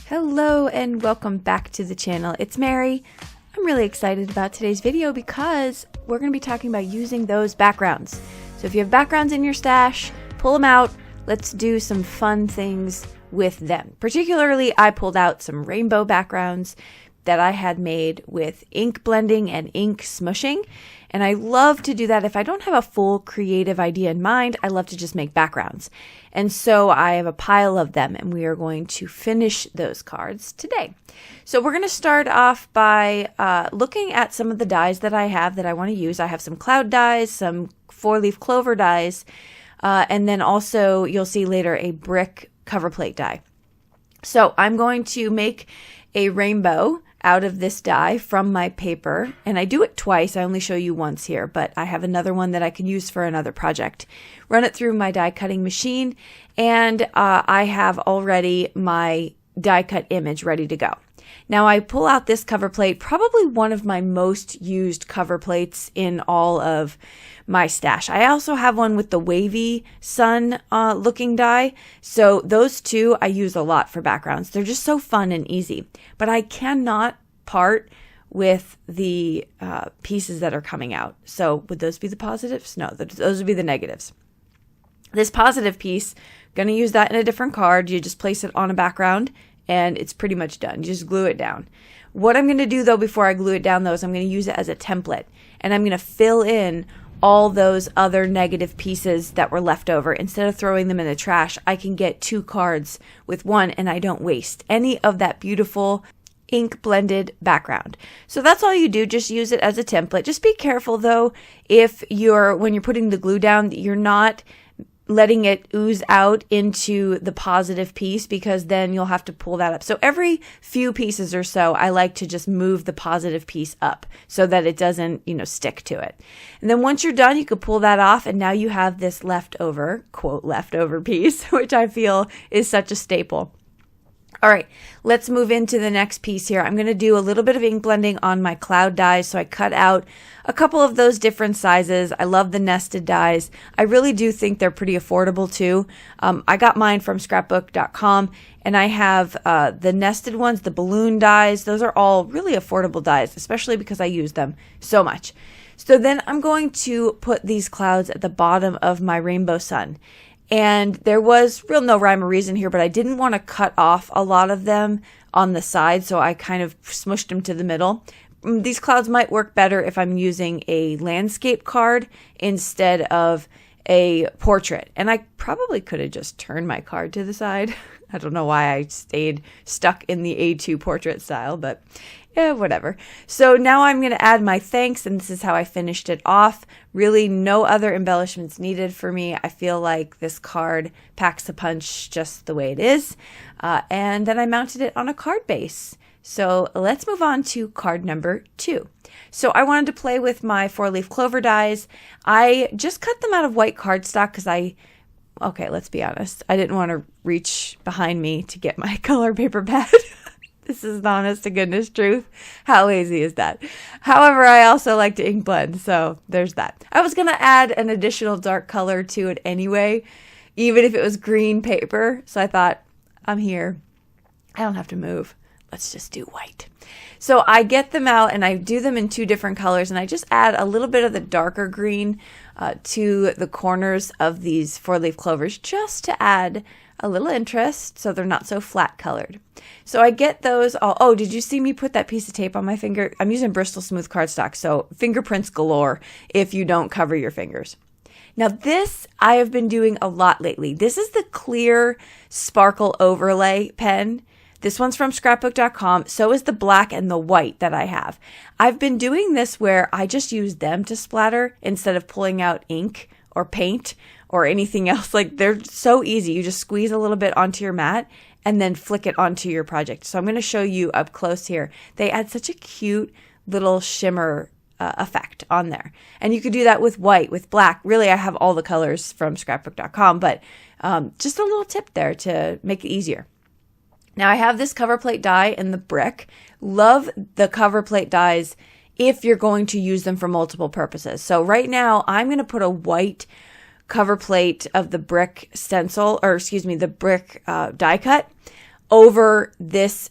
Hello and welcome back to the channel. It's Mary. I'm really excited about today's video because we're going to be talking about using those backgrounds. So if you have backgrounds in your stash, pull them out. Let's do some fun things with them. Particularly, I pulled out some rainbow backgrounds that I had made with ink blending and ink smushing. And I love to do that. If I don't have a full creative idea in mind, I love to just make backgrounds. And so I have a pile of them and we are going to finish those cards today. So we're going to start off by looking at some of the dies that I have that I want to use. I have some cloud dies, some 4-leaf clover dies, and then also you'll see later a brick cover plate die. So I'm going to make a rainbow out of this die from my paper, and I do it twice. I only show you once here, but I have another one that I can use for another project. Run it through my die cutting machine, and I have already my die cut image ready to go. Now I pull out this cover plate, probably one of my most used cover plates in all of my stash. I also have one with the wavy sun looking die. So those two I use a lot for backgrounds. They're just so fun and easy. But I cannot part with the pieces that are coming out. So would those be the positives? No, those would be the negatives. This positive piece, going to use that in a different card. You just place it on a background and it's pretty much done. You just glue it down. What I'm going to do though before I glue it down though is I'm going to use it as a template, and I'm going to fill in all those other negative pieces that were left over. Instead of throwing them in the trash, I can get 2 cards with one and I don't waste any of that beautiful ink blended background. So that's all you do. Just use it as a template. Just be careful though, when you're putting the glue down, you're not letting it ooze out into the positive piece, because then you'll have to pull that up. So every few pieces or so, I like to just move the positive piece up so that it doesn't, stick to it. And then once you're done, you could pull that off, and now you have this leftover, quote, leftover piece, which I feel is such a staple. All right, let's move into the next piece here. I'm going to do a little bit of ink blending on my cloud dies. So I cut out a couple of those different sizes. I love the nested dies. I really do think they're pretty affordable too. I got mine from scrapbook.com, and I have the nested ones, the balloon dies. Those are all really affordable dies, especially because I use them so much. So then I'm going to put these clouds at the bottom of my rainbow sun. And there was no rhyme or reason here, but I didn't want to cut off a lot of them on the side, so I kind of smushed them to the middle. These clouds might work better if I'm using a landscape card instead of a portrait. And I probably could have just turned my card to the side. I don't know why I stayed stuck in the A2 portrait style, but yeah, whatever. So now I'm going to add my thanks, and this is how I finished it off. Really no other embellishments needed for me. I feel like this card packs a punch just the way it is. And then I mounted it on a card base. So let's move on to card number 2. So I wanted to play with my 4-leaf clover dies. I just cut them out of white cardstock because okay, let's be honest. I didn't want to reach behind me to get my color paper pad. This is the honest to goodness truth. How lazy is that? However, I also like to ink blend, so there's that. I was going to add an additional dark color to it anyway, even if it was green paper. So I thought, I'm here. I don't have to move. Let's just do white. So I get them out and I do them in 2 different colors, and I just add a little bit of the darker green to the corners of these 4-leaf clovers just to add a little interest so they're not so flat colored. So I get those all. Oh, did you see me put that piece of tape on my finger? I'm using Bristol Smooth cardstock, so fingerprints galore if you don't cover your fingers. Now this I have been doing a lot lately. This is the clear sparkle overlay pen. This one's from scrapbook.com. So is the black and the white that I have. I've been doing this where I just use them to splatter instead of pulling out ink or paint or anything else. Like, they're so easy. You just squeeze a little bit onto your mat and then flick it onto your project. So I'm going to show you up close here. They add such a cute little shimmer effect on there. And you could do that with white, with black. Really, I have all the colors from scrapbook.com, but just a little tip there to make it easier. Now I have this cover plate die in the brick. Love the cover plate dies if you're going to use them for multiple purposes. So right now I'm going to put a white cover plate of the brick stencil, or excuse me, the brick die cut over this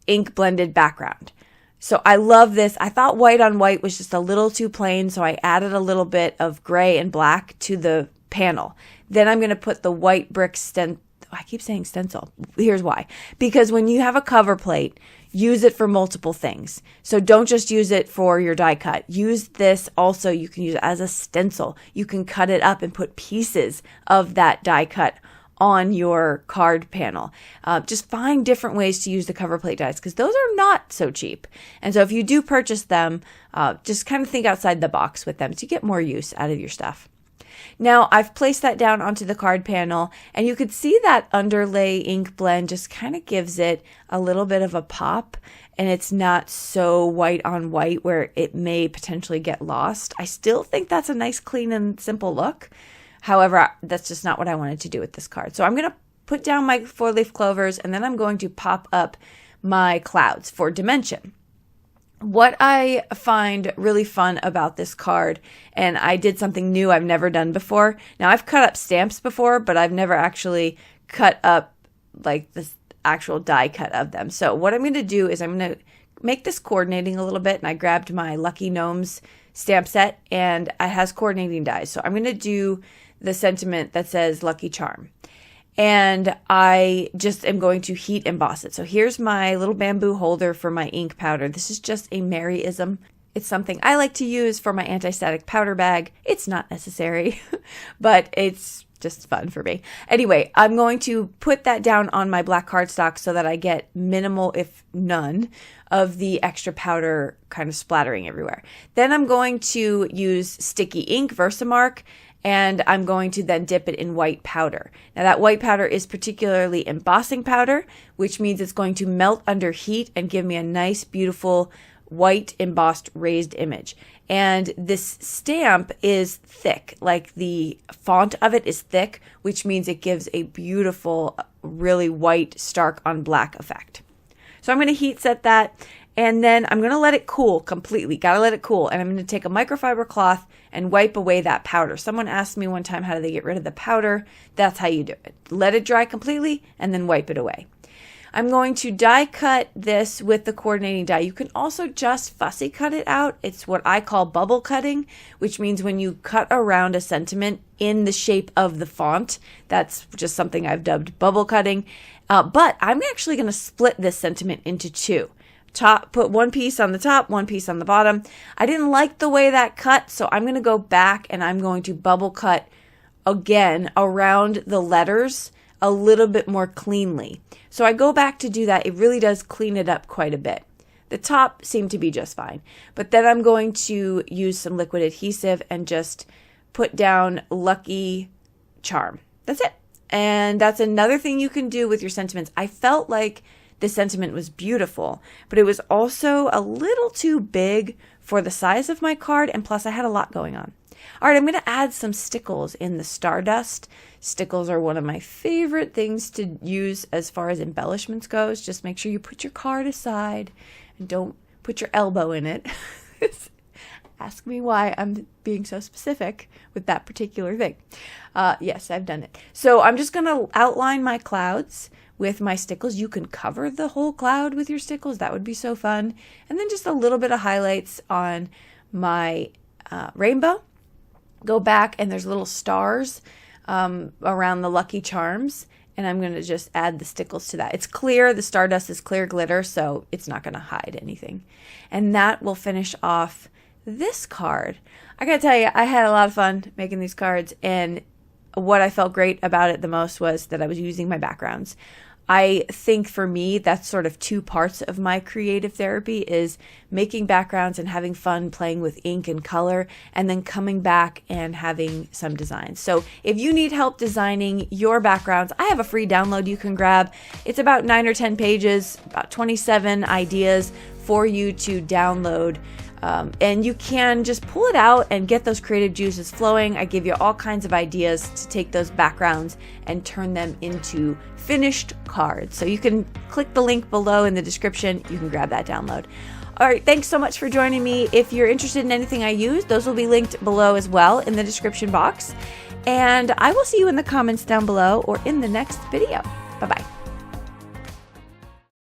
ink blended background. So I love this. I thought white on white was just a little too plain, so I added a little bit of gray and black to the panel. Then I'm going to put the white brick I keep saying stencil. Here's why. Because when you have a cover plate, use it for multiple things. So don't just use it for your die cut. Use this also. You can use it as a stencil. You can cut it up and put pieces of that die cut on your card panel. Just find different ways to use the cover plate dies because those are not so cheap. And so if you do purchase them, just kind of think outside the box with them to get more use out of your stuff. Now I've placed that down onto the card panel, and you could see that underlay ink blend just kind of gives it a little bit of a pop, and it's not so white on white where it may potentially get lost. I still think that's a nice, clean, and simple look. However, that's just not what I wanted to do with this card. So I'm going to put down my 4-leaf clovers, and then I'm going to pop up my clouds for dimension. What I find really fun about this card, and I did something new I've never done before. Now, I've cut up stamps before, but I've never actually cut up like this actual die cut of them. So what I'm going to do is I'm going to make this coordinating a little bit, and I grabbed my Lucky Gnomes stamp set, and it has coordinating dies. So I'm going to do the sentiment that says Lucky Charm. And I just am going to heat emboss it. So here's my little bamboo holder for my ink powder. This is just a Maryism. It's something I like to use for my anti-static powder bag. It's not necessary, but it's just fun for me. Anyway, I'm going to put that down on my black cardstock so that I get minimal, if none, of the extra powder kind of splattering everywhere. Then I'm going to use sticky ink, Versamark, and I'm going to then dip it in white powder. Now that white powder is particularly embossing powder, which means it's going to melt under heat and give me a nice, beautiful, white embossed raised image. And this stamp is thick, like the font of it is thick, which means it gives a beautiful, really white, stark on black effect. So I'm going to heat set that, and then I'm going to let it cool completely. Got to let it cool. And I'm going to take a microfiber cloth and wipe away that powder. Someone asked me one time, how do they get rid of the powder? That's how you do it. Let it dry completely and then wipe it away. I'm going to die cut this with the coordinating die. You can also just fussy cut it out. It's what I call bubble cutting, which means when you cut around a sentiment in the shape of the font. That's just something I've dubbed bubble cutting. But I'm actually going to split this sentiment into two. Put one piece on the top, one piece on the bottom. I didn't like the way that cut, so I'm going to go back and I'm going to bubble cut again around the letters a little bit more cleanly. So I go back to do that. It really does clean it up quite a bit. The top seemed to be just fine, but then I'm going to use some liquid adhesive and just put down Lucky Charm. That's it. And that's another thing you can do with your sentiments. I felt like this sentiment was beautiful, but it was also a little too big for the size of my card, and plus I had a lot going on. All right, I'm going to add some stickles in the Stardust. Stickles are one of my favorite things to use as far as embellishments goes. Just make sure you put your card aside and don't put your elbow in it. Ask me why I'm being so specific with that particular thing. Yes, I've done it. So I'm just going to outline my clouds with my stickles. You can cover the whole cloud with your stickles. That would be so fun. And then just a little bit of highlights on my rainbow. Go back and there's little stars around the Lucky Charms. And I'm going to just add the stickles to that. It's clear. The Stardust is clear glitter, so it's not going to hide anything. And that will finish off this card. I got to tell you, I had a lot of fun making these cards. And what I felt great about it the most was that I was using my backgrounds. I think for me, that's sort of two parts of my creative therapy is making backgrounds and having fun playing with ink and color, and then coming back and having some designs. So if you need help designing your backgrounds, I have a free download you can grab. It's about 9 or 10 pages, about 27 ideas for you to download. And you can just pull it out and get those creative juices flowing. I give you all kinds of ideas to take those backgrounds and turn them into finished cards. So you can click the link below in the description. You can grab that download. All right, thanks so much for joining me. If you're interested in anything I use, those will be linked below as well in the description box. And I will see you in the comments down below or in the next video. Bye-bye.